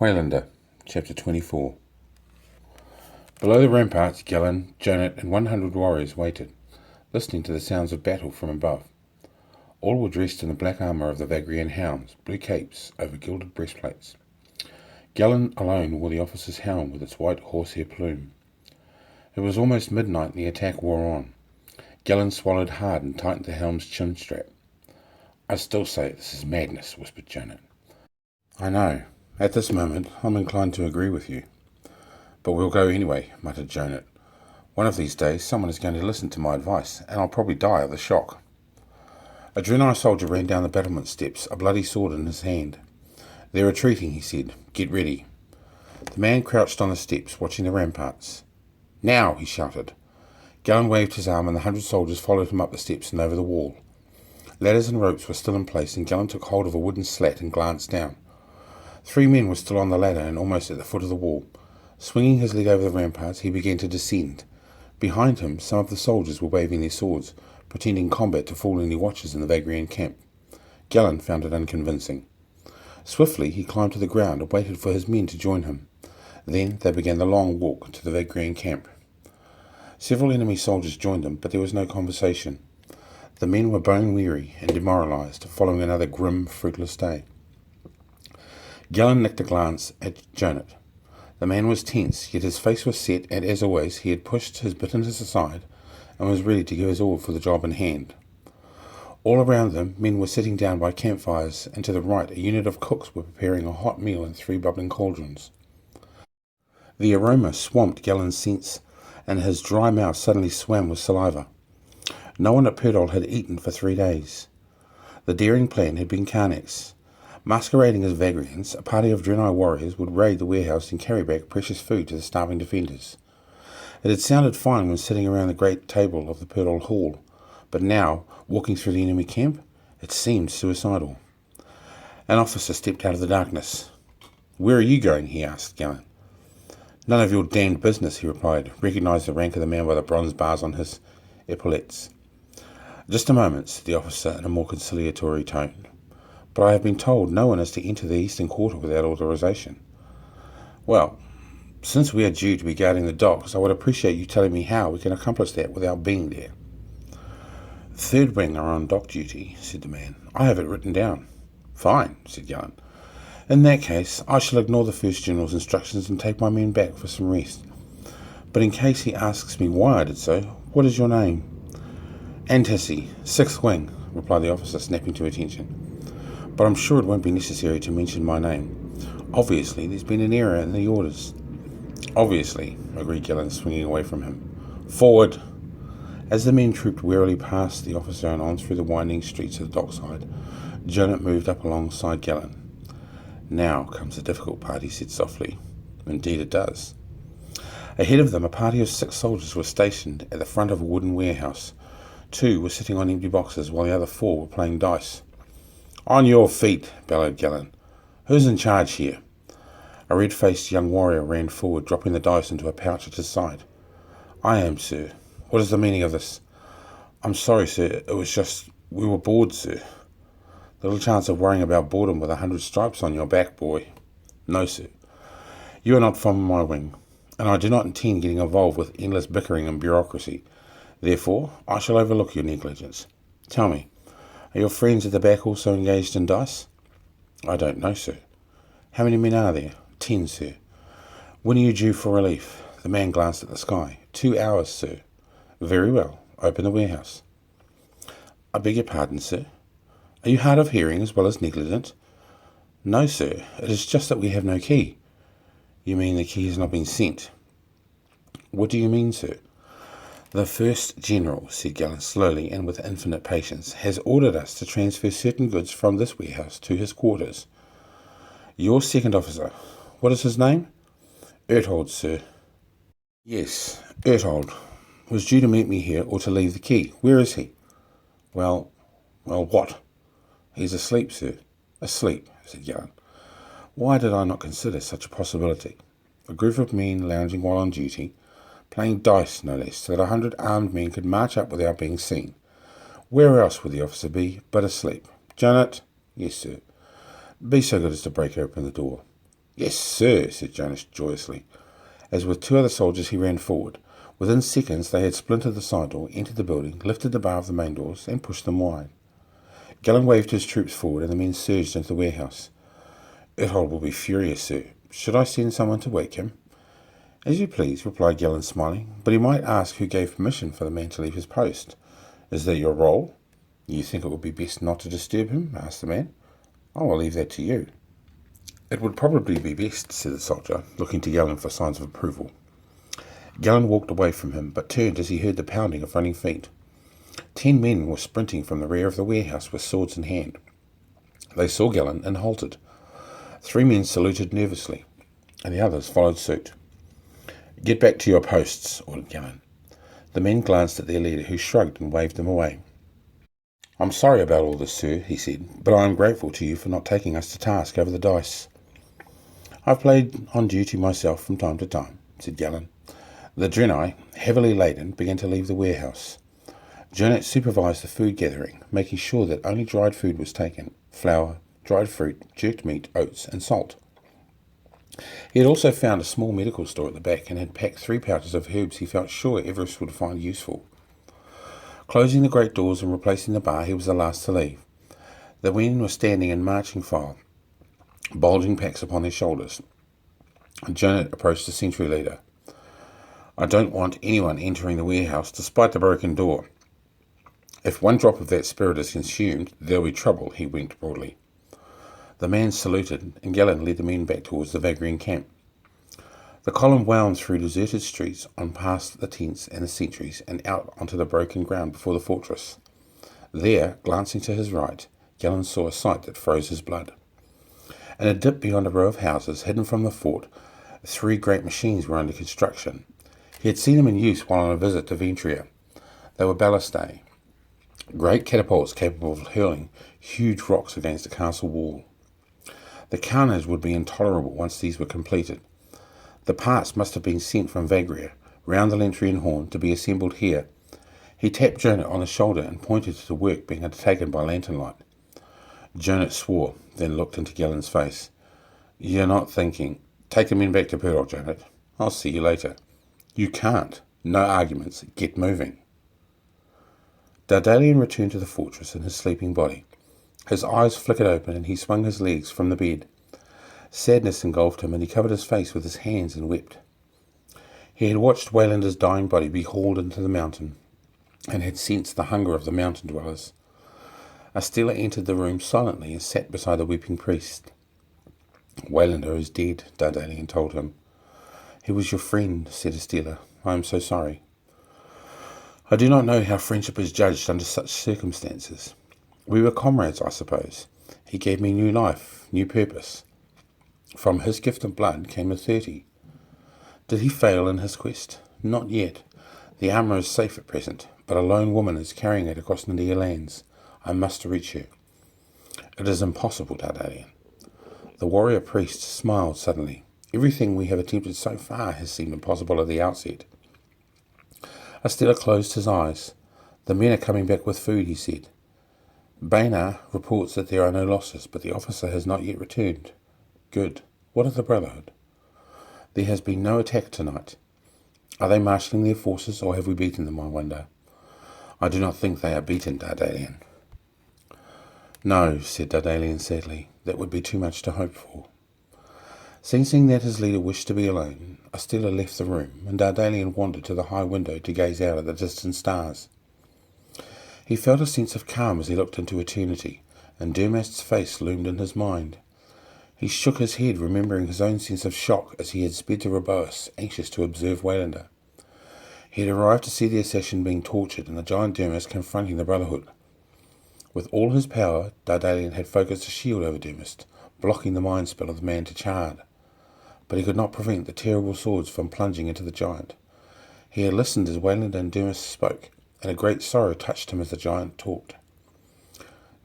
Waylander, Chapter 24. Below the ramparts, Gellin, Jonat, and 100 warriors waited, listening to the sounds of battle from above. All were dressed in the black armour of the Vagrian hounds, blue capes over gilded breastplates. Gellin alone wore the officer's helm with its white horsehair plume. It was almost midnight and the attack wore on. Gellin swallowed hard and tightened the helm's chin strap. "I still say this is madness," whispered Jonat. "I know. At this moment, I'm inclined to agree with you. But we'll go anyway," muttered Jonat. "One of these days, someone is going to listen to my advice, and I'll probably die of the shock." A Draenei soldier ran down the battlement steps, a bloody sword in his hand. "They're retreating," he said. "Get ready." The man crouched on the steps, watching the ramparts. "Now!" he shouted. Gellin waved his arm, and the 100 soldiers followed him up the steps and over the wall. Ladders and ropes were still in place, and Gellin took hold of a wooden slat and glanced down. 3 men were still on the ladder and almost at the foot of the wall. Swinging his leg over the ramparts, he began to descend. Behind him, some of the soldiers were waving their swords, pretending combat to fool any watchers in the Vagrian camp. Gellin found it unconvincing. Swiftly, he climbed to the ground and waited for his men to join him. Then they began the long walk to the Vagrian camp. Several enemy soldiers joined them, but there was no conversation. The men were bone-weary and demoralized, following another grim, fruitless day. Gellin nicked a glance at Jonat. The man was tense, yet his face was set, and as always, he had pushed his bitterness aside and was ready to give his all for the job in hand. All around them, men were sitting down by campfires, and to the right, a unit of cooks were preparing a hot meal in 3 bubbling cauldrons. The aroma swamped Gellin's sense, and his dry mouth suddenly swam with saliva. No one at Chptr had eaten for 3 days. The daring plan had been Karnak's. Masquerading as Vagrians, a party of Draenei warriors would raid the warehouse and carry back precious food to the starving defenders. It had sounded fine when sitting around the great table of the Chptr hall, but now, walking through the enemy camp, it seemed suicidal. An officer stepped out of the darkness. "Where are you going?" he asked Gellin. "None of your damned business," he replied, recognized the rank of the man by the bronze bars on his epaulettes. "Just a moment," said the officer in a more conciliatory tone. "But I have been told no one is to enter the eastern quarter without authorization." "Well, since we are due to be guarding the docks, I would appreciate you telling me how we can accomplish that without being there." "Third wing are on dock duty," said the man. "I have it written down." "Fine," said Gellin. "In that case, I shall ignore the First General's instructions and take my men back for some rest. But in case he asks me why I did so, what is your name?" "Antissi, 6th wing," replied the officer, snapping to attention. "But I'm sure it won't be necessary to mention my name. Obviously, there's been an error in the orders." "Obviously," agreed Gellin, swinging away from him. "Forward!" As the men trooped warily past the officer and on through the winding streets of the dockside, Jonat moved up alongside Gellin. "Now comes the difficult part," he said softly. "Indeed it does." Ahead of them, a party of 6 soldiers were stationed at the front of a wooden warehouse. 2 were sitting on empty boxes, while the other 4 were playing dice. "On your feet," bellowed Gellin. "Who's in charge here?" A red-faced young warrior ran forward, dropping the dice into a pouch at his side. "I am, sir. What is the meaning of this?" "I'm sorry, sir. It was just... we were bored, sir." "Little chance of worrying about boredom with 100 stripes on your back, boy." "No, sir. You are not from my wing, and I do not intend getting involved with endless bickering and bureaucracy. Therefore, I shall overlook your negligence. Tell me, are your friends at the back also engaged in dice?" "I don't know, sir." "How many men are there?" 10, sir." "When are you due for relief?" The man glanced at the sky. 2 hours, sir." "Very well. Open the warehouse." "I beg your pardon, sir. Are you hard of hearing as well as negligent?" "No, sir. It is just that we have no key." "You mean the key has not been sent?" "What do you mean, sir?" "The First General," said Gellin slowly and with infinite patience, "has ordered us to transfer certain goods from this warehouse to his quarters." "Your second officer, what is his name?" "Ertold, sir." "Yes, Ertold. Was due to meet me here or to leave the key. Where is he?" Well, what?" "He's asleep, sir." "Asleep," said Gellin. Why did I not consider such a possibility? A group of men lounging while on duty, playing dice no less, so that 100 armed men could march up without being seen. Where else would the officer be but asleep? "Jonat?" "Yes, sir." "Be so good as to break open the door." Yes, sir, said Jonas joyously. As with two other soldiers he ran forward. Within seconds they had splintered the side door, entered the building, lifted the bar of the main doors, and pushed them wide. Gellin waved his troops forward, and the men surged into the warehouse. Erhold will be furious, sir. Should I send someone to wake him? As you please, replied Gellin, smiling, but he might ask who gave permission for the man to leave his post. Is that your role? You think it would be best not to disturb him? Asked the man. I will leave that to you. It would probably be best, said the soldier, looking to Gellin for signs of approval. Gellin walked away from him, but turned as he heard the pounding of running feet. 10 men were sprinting from the rear of the warehouse with swords in hand. They saw Gellin and halted. 3 men saluted nervously, and the others followed suit. Get back to your posts, ordered Gellin. The men glanced at their leader, who shrugged and waved them away. I'm sorry about all this, sir, he said, but I am grateful to you for not taking us to task over the dice. I've played on duty myself from time to time, said Gellin. The Drenai, heavily laden, began to leave the warehouse. Jonat supervised the food gathering, making sure that only dried food was taken: flour, dried fruit, jerked meat, oats, and salt. He had also found a small medical store at the back and had packed 3 pouches of herbs he felt sure Everest would find useful. Closing the great doors and replacing the bar, he was the last to leave. The men were standing in marching file, bulging packs upon their shoulders. Jonat approached the sentry leader. I don't want anyone entering the warehouse despite the broken door. If 1 drop of that spirit is consumed, there'll be trouble, he winked broadly. The man saluted, and Gellin led the men back towards the Vagrian camp. The column wound through deserted streets, on past the tents and the sentries, and out onto the broken ground before the fortress. There, glancing to his right, Gellin saw a sight that froze his blood. In a dip beyond a row of houses, hidden from the fort, 3 great machines were under construction. He had seen them in use while on a visit to Ventria. They were ballistae, great catapults capable of hurling huge rocks against a castle wall. The carnage would be intolerable once these were completed. The parts must have been sent from Vagria, round the Lentrian Horn, to be assembled here. He tapped Jonat on the shoulder and pointed to the work being undertaken by lantern light. Jonat swore, then looked into Gellin's face. You're not thinking. Take the men back to Purdle, Jonat. I'll see you later. You can't. No arguments. Get moving. Dardalian returned to the fortress in his sleeping body. His eyes flickered open and he swung his legs from the bed. Sadness engulfed him and he covered his face with his hands and wept. He had watched Waylander's dying body be hauled into the mountain and had sensed the hunger of the mountain dwellers. Astilla entered the room silently and sat beside the weeping priest. Waylander is dead, Dardalian told him. He was your friend, said Astilla. I am so sorry. I do not know how friendship is judged under such circumstances. We were comrades, I suppose. He gave me new life, new purpose. From his gift of blood came the 30. Did he fail in his quest? Not yet. The armour is safe at present, but a lone woman is carrying it across Nadir lands. I must reach her. It is impossible, Dardalian. The warrior priest smiled suddenly. Everything we have attempted so far has seemed impossible at the outset. Astilla closed his eyes. The men are coming back with food, he said. Bainar reports that there are no losses, but the officer has not yet returned. Good. What of the Brotherhood? There has been no attack tonight. Are they marshalling their forces, or have we beaten them, I wonder? I do not think they are beaten, Dardalian. No, said Dardalian sadly. That would be too much to hope for. Sensing that his leader wished to be alone, Astilla left the room, and Dardalian wandered to the high window to gaze out at the distant stars. He felt a sense of calm as he looked into eternity, and Durmast's face loomed in his mind. He shook his head, remembering his own sense of shock as he had sped to Raboas, anxious to observe Waylander. He had arrived to see the assassin being tortured and the giant Durmast confronting the Brotherhood. With all his power, Dardalian had focused a shield over Durmast, blocking the mind spell of the man to Chard. But he could not prevent the terrible swords from plunging into the giant. He had listened as Waylander and Durmast spoke, and a great sorrow touched him as the giant talked.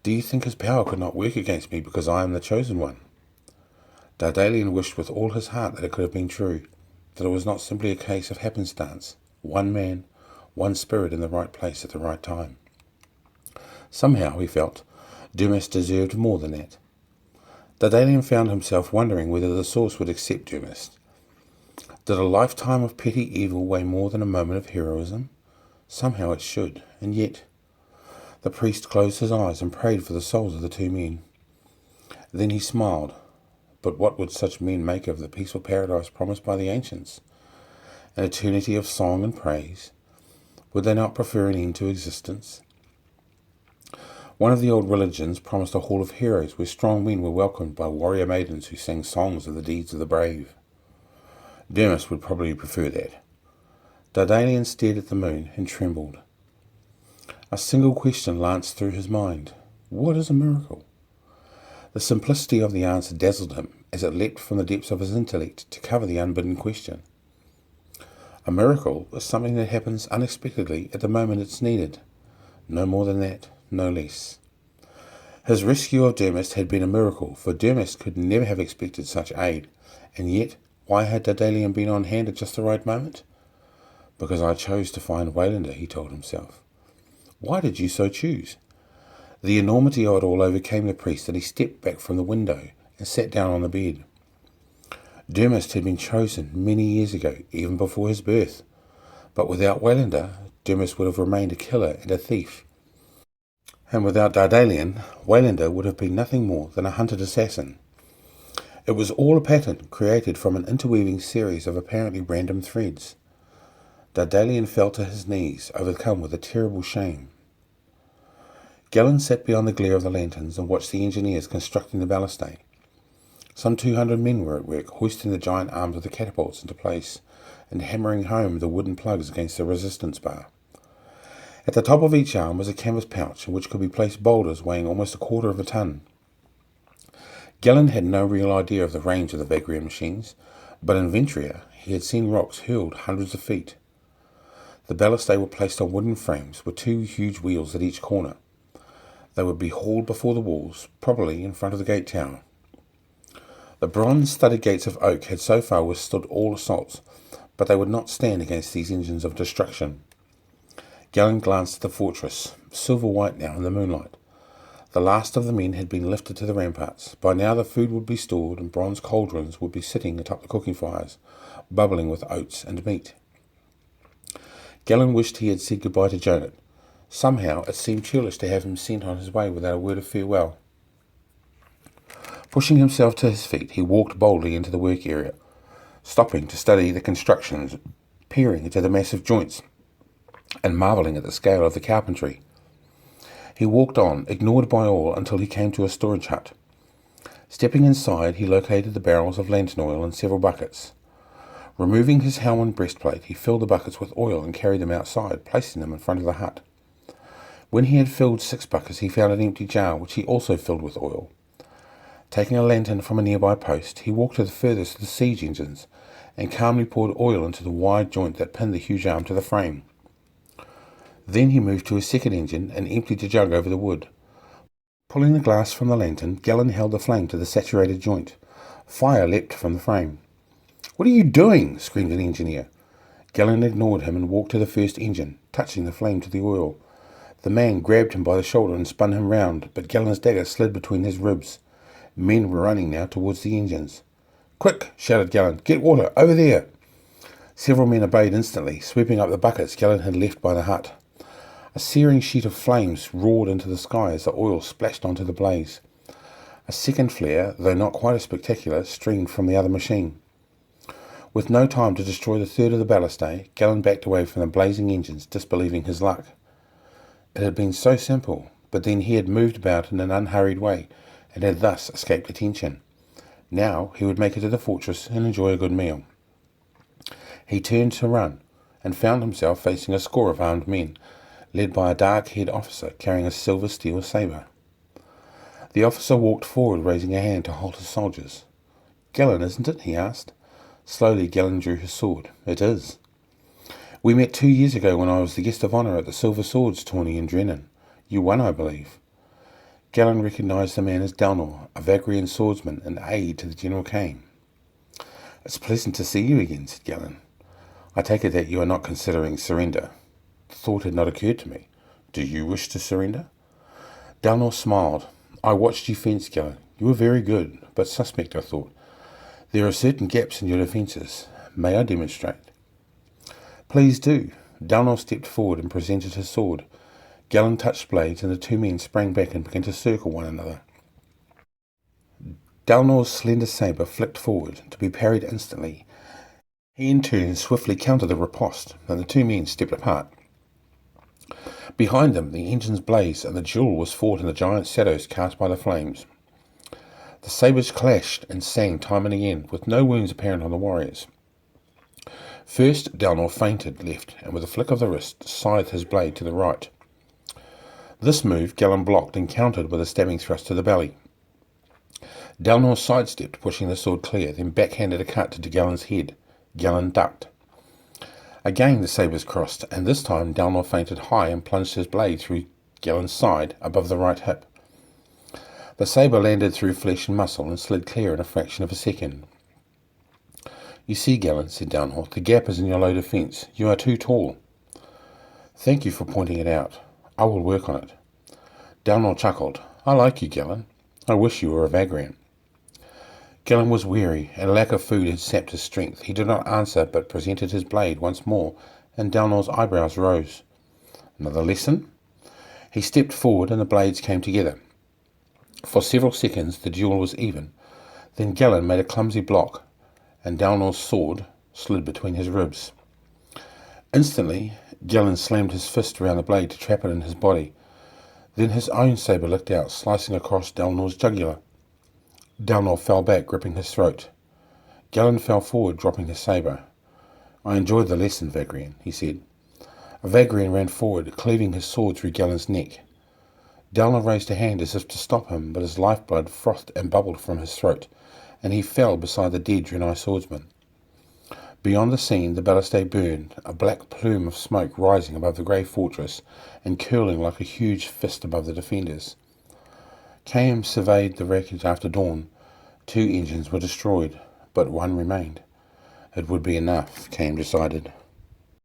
Do you think his power could not work against me because I am the chosen one? Dardalian wished with all his heart that it could have been true, that it was not simply a case of happenstance, one man, one spirit in the right place at the right time. Somehow, he felt, Durmast deserved more than that. Daedalian found himself wondering whether the source would accept Dermist. Did a lifetime of petty evil weigh more than a moment of heroism? Somehow it should, and yet. The priest closed his eyes and prayed for the souls of the two men. Then he smiled. But what would such men make of the peaceful paradise promised by the ancients? An eternity of song and praise? Would they not prefer an end to existence? One of the old religions promised a hall of heroes where strong men were welcomed by warrior maidens who sang songs of the deeds of the brave. Dermist would probably prefer that. Daedalian stared at the moon and trembled. A single question lanced through his mind. What is a miracle? The simplicity of the answer dazzled him as it leapt from the depths of his intellect to cover the unbidden question. A miracle is something that happens unexpectedly at the moment it's needed. No more than that, no less. His rescue of Dermist had been a miracle, for Dermist could never have expected such aid, and yet why had Daedalian been on hand at just the right moment? Because I chose to find Waylander, he told himself. Why did you so choose? The enormity of it all overcame the priest, and he stepped back from the window and sat down on the bed. Dermist had been chosen many years ago, even before his birth. But without Waylander, Dermist would have remained a killer and a thief. And without Daedalian, Waylander would have been nothing more than a hunted assassin. It was all a pattern created from an interweaving series of apparently random threads. Daedalian fell to his knees, overcome with a terrible shame. Gellin sat beyond the glare of the lanterns and watched the engineers constructing the balustrade. Some 200 men were at work, hoisting the giant arms of the catapults into place and hammering home the wooden plugs against the resistance bar. At the top of each arm was a canvas pouch in which could be placed boulders weighing almost a quarter of a ton. Gellin had no real idea of the range of the Vagrian machines, but in Ventria he had seen rocks hurled hundreds of feet. The balustrade were placed on wooden frames with two huge wheels at each corner. They would be hauled before the walls, probably in front of the gate tower. The bronze-studded gates of oak had so far withstood all assaults, but they would not stand against these engines of destruction. Gellin glanced at the fortress, silver-white now in the moonlight. The last of the men had been lifted to the ramparts. By now the food would be stored, and bronze cauldrons would be sitting atop the cooking fires, bubbling with oats and meat. Gellin wished he had said goodbye to Jonah. Somehow it seemed churlish to have him sent on his way without a word of farewell. Pushing himself to his feet, he walked boldly into the work area, stopping to study the constructions, peering into the massive joints, and marvelling at the scale of the carpentry. He walked on, ignored by all, until he came to a storage hut. Stepping inside, he located the barrels of lantern oil in several buckets. Removing his helm and breastplate, he filled the buckets with oil and carried them outside, placing them in front of the hut. When he had filled 6 buckets, he found an empty jar, which he also filled with oil. Taking a lantern from a nearby post, he walked to the furthest of the siege engines and calmly poured oil into the wide joint that pinned the huge arm to the frame. Then he moved to a second engine and emptied the jug over the wood. Pulling the glass from the lantern, Gellin held the flame to the saturated joint. Fire leapt from the frame. "What are you doing?" screamed an engineer. Gellin ignored him and walked to the first engine, touching the flame to the oil. The man grabbed him by the shoulder and spun him round, but Gellin's dagger slid between his ribs. Men were running now towards the engines. "Quick!" shouted Gellin. "Get water! Over there!" Several men obeyed instantly, sweeping up the buckets Gellin had left by the hut. A searing sheet of flames roared into the sky as the oil splashed onto the blaze. A second flare, though not quite as spectacular, streamed from the other machine. With no time to destroy the third of the balustrade, Gellin backed away from the blazing engines, disbelieving his luck. It had been so simple, but then he had moved about in an unhurried way, and had thus escaped attention. Now he would make it to the fortress and enjoy a good meal. He turned to run, and found himself facing a score of armed men, led by a dark-haired officer carrying a silver steel sabre. The officer walked forward, raising a hand to halt his soldiers. "Gellin, isn't it?" he asked. Slowly Gellin drew his sword. "It is." "We met 2 years ago when I was the guest of honour at the Silver Swords tourney in Drennan. You won, I believe." Gellin recognised the man as Dalnor, a Vagrian swordsman and aide to the General Kane. "It's pleasant to see you again," said Gellin. "I take it that you are not considering surrender." The thought had not occurred to me. "Do you wish to surrender?" Dalnor smiled. "I watched you fence, Gellin. You were very good, but suspect, I thought. There are certain gaps in your defences. May I demonstrate? Please do. Dalnor stepped forward and presented his sword. Gellin touched blades, and the two men sprang back and began to circle one another. Dalnor's slender sabre flicked forward, to be parried instantly. He in turn swiftly countered the riposte, and the two men stepped apart. Behind them, the engines blazed, and the duel was fought in the giant shadows cast by the flames. The sabres clashed and sang time and again, with no wounds apparent on the warriors. First, Dalnor feinted left, and with a flick of the wrist, scythed his blade to the right. This move Gellin blocked and countered with a stabbing thrust to the belly. Dalnor sidestepped, pushing the sword clear, then backhanded a cut to Gellin's head. Gellin ducked. Again the sabres crossed, and this time Dalnor feinted high and plunged his blade through Gellin's side, above the right hip. The sabre landed through flesh and muscle and slid clear in a fraction of a second. You see, Gellin, said Dalnor, the gap is in your low defence. You are too tall. Thank you for pointing it out. I will work on it. Dalnor chuckled. I like you, Gellin. I wish you were a Vagrian. Gellin was weary, and lack of food had sapped his strength. He did not answer, but presented his blade once more, and Dalnor's eyebrows rose. Another lesson? He stepped forward, and the blades came together. For several seconds the duel was even. Then Gellin made a clumsy block, and Dalnor's sword slid between his ribs. Instantly, Gellin slammed his fist around the blade to trap it in his body. Then his own sabre licked out, slicing across Dalnor's jugular. Dalnor fell back, gripping his throat. Gellin fell forward, dropping his sabre. I enjoyed the lesson, Vagrian, he said. A Vagrian ran forward, cleaving his sword through Gellin's neck. Dalnor raised a hand as if to stop him, but his lifeblood frothed and bubbled from his throat, and he fell beside the dead Draenei swordsman. Beyond the scene, the ballistade burned, a black plume of smoke rising above the grey fortress and curling like a huge fist above the defenders. Caim surveyed the wreckage after dawn. 2 engines were destroyed, but 1 remained. It would be enough, Caim decided.